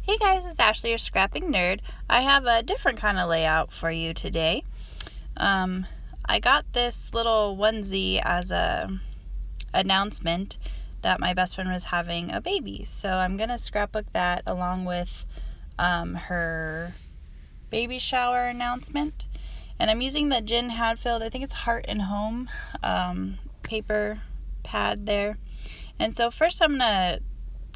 Hey guys, it's Ashley, your scrapping nerd. I have a different kind of layout for you today. I got this little onesie as a announcement that my best friend was having a baby. So I'm going to scrapbook that along with her baby shower announcement. And I'm using the Jen Hadfield, I think it's Heart and Home paper pad there. And so first I'm going to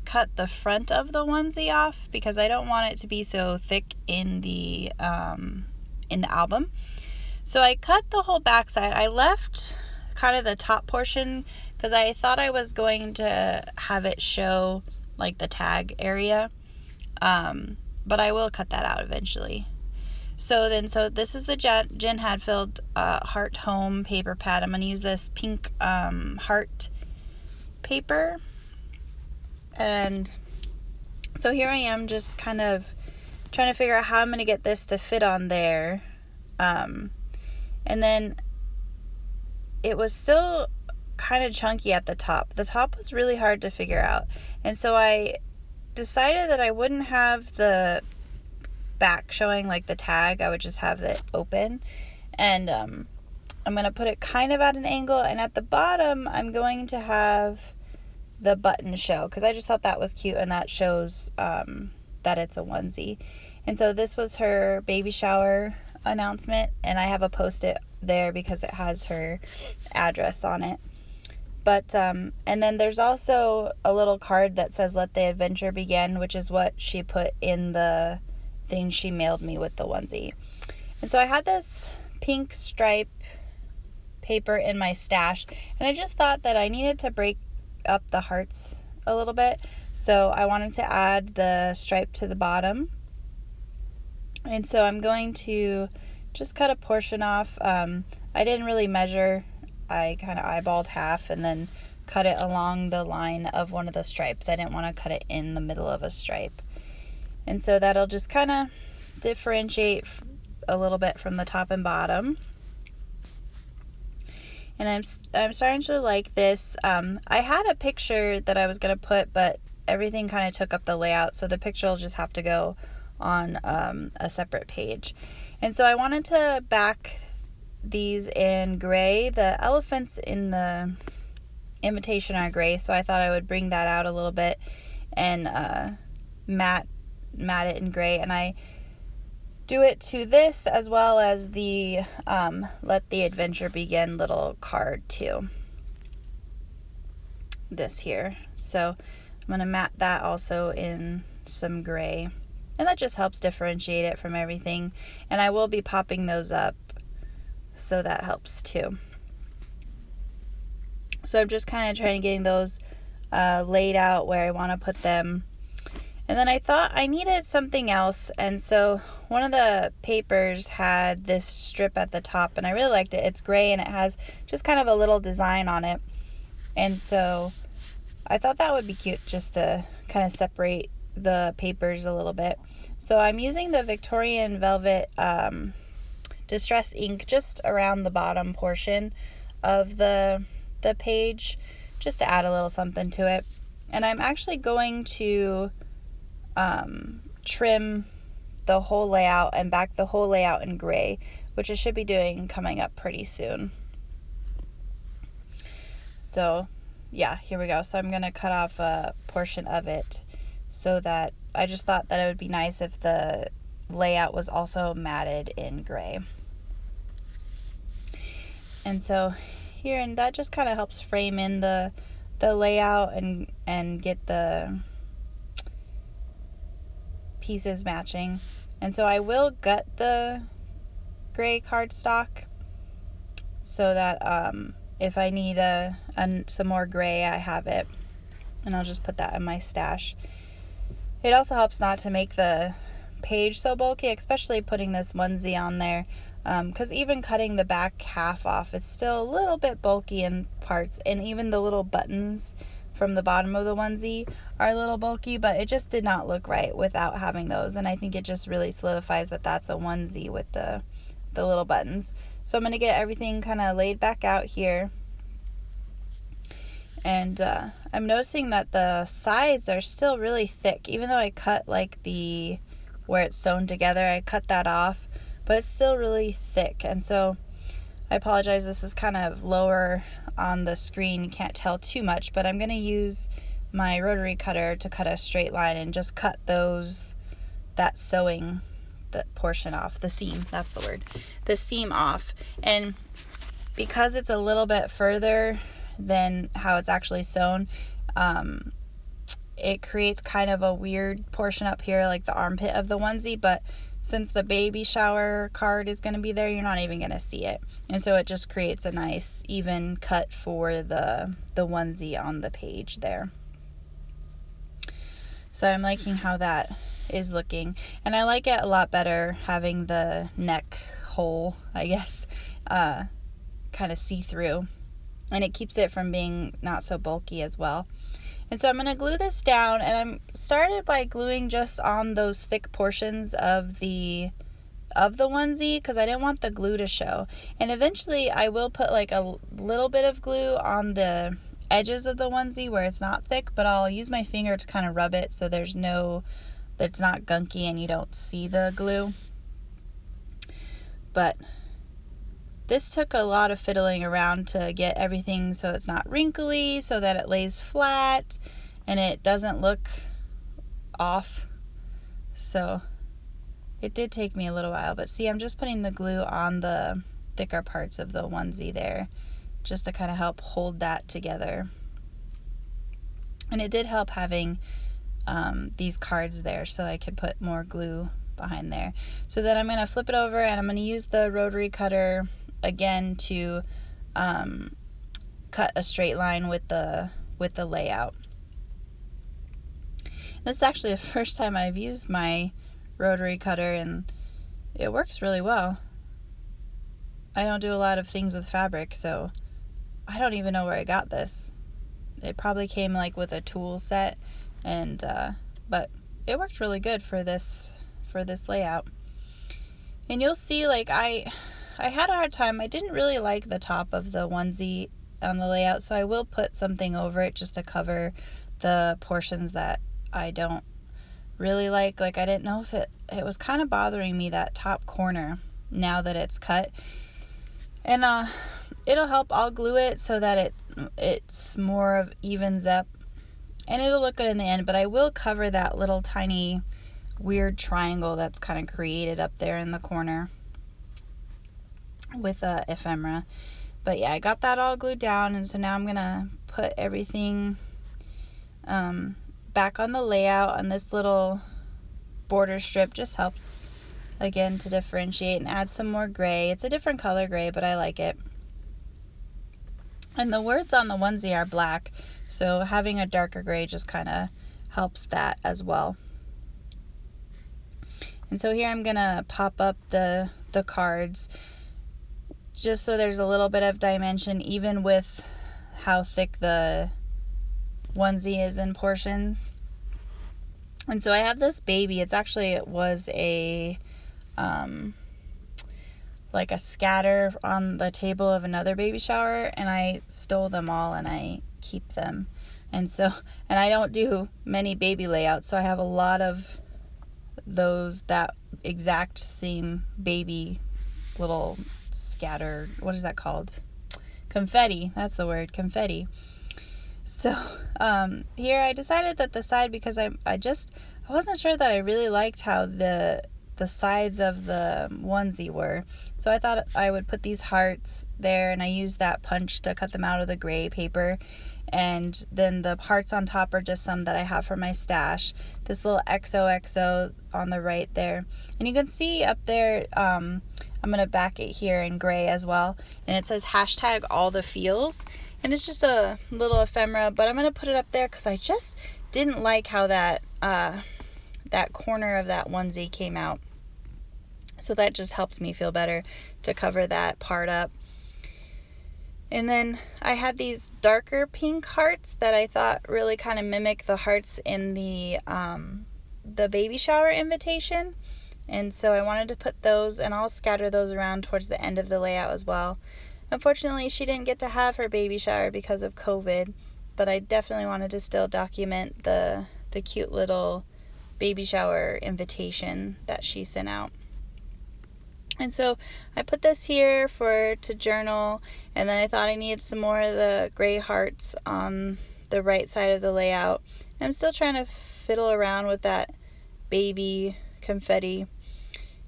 cut the front of the onesie off because I don't want it to be so thick in the album. So I cut the whole backside. I left kind of the top portion because I thought I was going to have it show like the tag area, but I will cut that out eventually. So this is the Jen Hadfield Heart Home paper pad. I'm going to use this pink heart paper. And so here I am just kind of trying to figure out how I'm going to get this to fit on there. And then it was still kind of chunky at the top. The top was really hard to figure out. And so I decided that I wouldn't have the back showing like the tag. I would just have it open. And I'm going to put it kind of at an angle. And at the bottom, I'm going to have the button show because I just thought that was cute and that shows that it's a onesie. And so this was her baby shower announcement, and I have a post-it there because it has her address on it. But and then there's also a little card that says "Let the adventure begin," which is what she put in the thing she mailed me with the onesie. And so I had this pink stripe paper in my stash, and I just thought that I needed to break up the hearts a little bit, so I wanted to add the stripe to the bottom. And so I'm going to just cut a portion off. I didn't really measure. I kind of eyeballed half and then cut it along the line of one of the stripes. I didn't want to cut it in the middle of a stripe. And so that'll just kind of differentiate a little bit from the top and bottom. And I'm starting to like this. I had a picture that I was going to put, but everything kind of took up the layout, so the picture will just have to go on a separate page. And so I wanted to back these in gray. The elephants in the invitation are gray, so I thought I would bring that out a little bit and matte it in gray. And I do it to this as well as the Let the Adventure Begin little card too. This here. So I'm going to matte that also in some gray. And that just helps differentiate it from everything. And I will be popping those up, so that helps too. So I'm just kind of trying to getting those laid out where I want to put them. And then I thought I needed something else, and so one of the papers had this strip at the top, and I really liked it. It's gray, and it has just kind of a little design on it. And so I thought that would be cute just to kind of separate the papers a little bit. So I'm using the Victorian Velvet Distress ink just around the bottom portion of the page, just to add a little something to it. And I'm actually going to trim the whole layout and back the whole layout in gray, which I should be doing coming up pretty soon. So yeah, here we go. So I'm going to cut off a portion of it, so that I just thought that it would be nice if the layout was also matted in gray. And so here, and that just kind of helps frame in the layout and get the pieces matching. And so I will gut the gray cardstock so that if I need some more gray, I have it, and I'll just put that in my stash. It also helps not to make the page so bulky, especially putting this onesie on there, because even cutting the back half off, it's still a little bit bulky in parts, and even the little buttons from the bottom of the onesie are a little bulky, but it just did not look right without having those, and I think it just really solidifies that that's a onesie with the little buttons. So I'm going to get everything kind of laid back out here, And I'm noticing that the sides are still really thick, even though I cut like where it's sewn together, I cut that off, but it's still really thick. And so I apologize, this is kind of lower on the screen, you can't tell too much, but I'm going to use my rotary cutter to cut a straight line and just cut that sewing, the portion off, the seam, that's the word, the seam off. And because it's a little bit further than how it's actually sewn, it creates kind of a weird portion up here, like the armpit of the onesie, but since the baby shower card is going to be there, you're not even going to see it. And so it just creates a nice even cut for the onesie on the page there. So I'm liking how that is looking, and I like it a lot better having the neck hole, I guess, kind of see-through, and it keeps it from being not so bulky as well. And so I'm going to glue this down, and I'm started by gluing just on those thick portions of the onesie because I didn't want the glue to show. And eventually I will put like a little bit of glue on the edges of the onesie where it's not thick, but I'll use my finger to kind of rub it so it's not gunky and you don't see the glue. But this took a lot of fiddling around to get everything so it's not wrinkly, so that it lays flat and it doesn't look off. So it did take me a little while, but see, I'm just putting the glue on the thicker parts of the onesie there just to kind of help hold that together. And it did help having these cards there so I could put more glue behind there. So then I'm going to flip it over and I'm going to use the rotary cutter again to cut a straight line with the layout. This is actually the first time I've used my rotary cutter, and it works really well. I don't do a lot of things with fabric, so I don't even know where I got this. It probably came like with a tool set, and but it worked really good for this layout. And you'll see, like I had a hard time. I didn't really like the top of the onesie on the layout, so I will put something over it just to cover the portions that I don't really like. Like I didn't know if it was kind of bothering me, that top corner, now that it's cut. And it'll help. I'll glue it so that it's more of evens up, and it'll look good in the end. But I will cover that little tiny weird triangle that's kind of created up there in the corner with a ephemera. But yeah, I got that all glued down, and so now I'm gonna put everything back on the layout. And this little border strip just helps again to differentiate and add some more gray. It's a different color gray, but I like it. And the words on the onesie are black, so having a darker gray just kind of helps that as well. And so here I'm gonna pop up the cards just so there's a little bit of dimension, even with how thick the onesie is in portions. And so I have this baby. It was a like a scatter on the table of another baby shower, and I stole them all and I keep them. And I don't do many baby layouts, so I have a lot of that exact same baby little scatter, what is that called? Confetti, that's the word, confetti. So here I decided that the side, because I wasn't sure that I really liked how the sides of the onesie were, so I thought I would put these hearts there, and I used that punch to cut them out of the gray paper. And then the hearts on top are just some that I have for my stash. This little XOXO on the right there, and you can see up there, I'm gonna back it here in gray as well, and it says #AllTheFeels, and it's just a little ephemera, but I'm gonna put it up there because I just didn't like how that corner of that onesie came out. So that just helps me feel better to cover that part up. And then I had these darker pink hearts that I thought really kind of mimic the hearts in the baby shower invitation. And so I wanted to put those, and I'll scatter those around towards the end of the layout as well. Unfortunately, she didn't get to have her baby shower because of COVID. but I definitely wanted to still document the cute little baby shower invitation that she sent out. And so I put this here to journal, and then I thought I needed some more of the gray hearts on the right side of the layout. And I'm still trying to fiddle around with that baby confetti,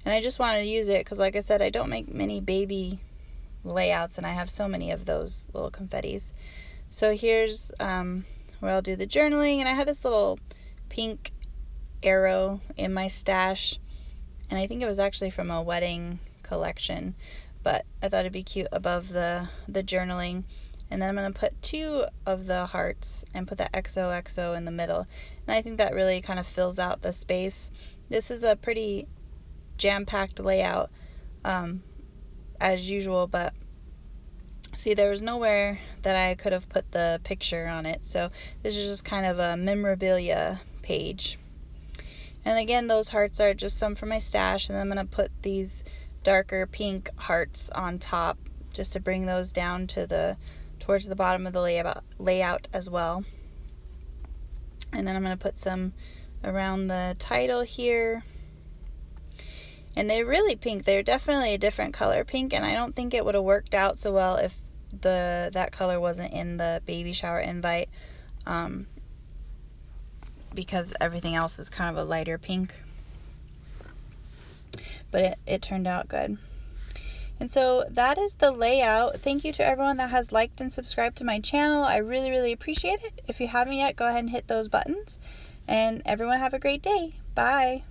and I just wanted to use it because, like I said, I don't make many baby layouts, and I have so many of those little confettis. So here's where I'll do the journaling, and I had this little pink arrow in my stash, and I think it was actually from a wedding collection, but I thought it'd be cute above the journaling. And then I'm going to put 2 of the hearts and put the XOXO in the middle, and I think that really kind of fills out the space. This is a pretty jam-packed layout as usual, but see, there was nowhere that I could have put the picture on it, so this is just kind of a memorabilia page. And again, those hearts are just some from my stash, and then I'm going to put these darker pink hearts on top just to bring those down to towards the bottom of the layout as well. And then I'm going to put some around the title here. And they're really pink. They're definitely a different color pink, and I don't think it would have worked out so well if that color wasn't in the baby shower invite. Because everything else is kind of a lighter pink. But it turned out good. And so that is the layout. Thank you to everyone that has liked and subscribed to my channel. I really, really appreciate it. If you haven't yet, go ahead and hit those buttons. And everyone have a great day. Bye.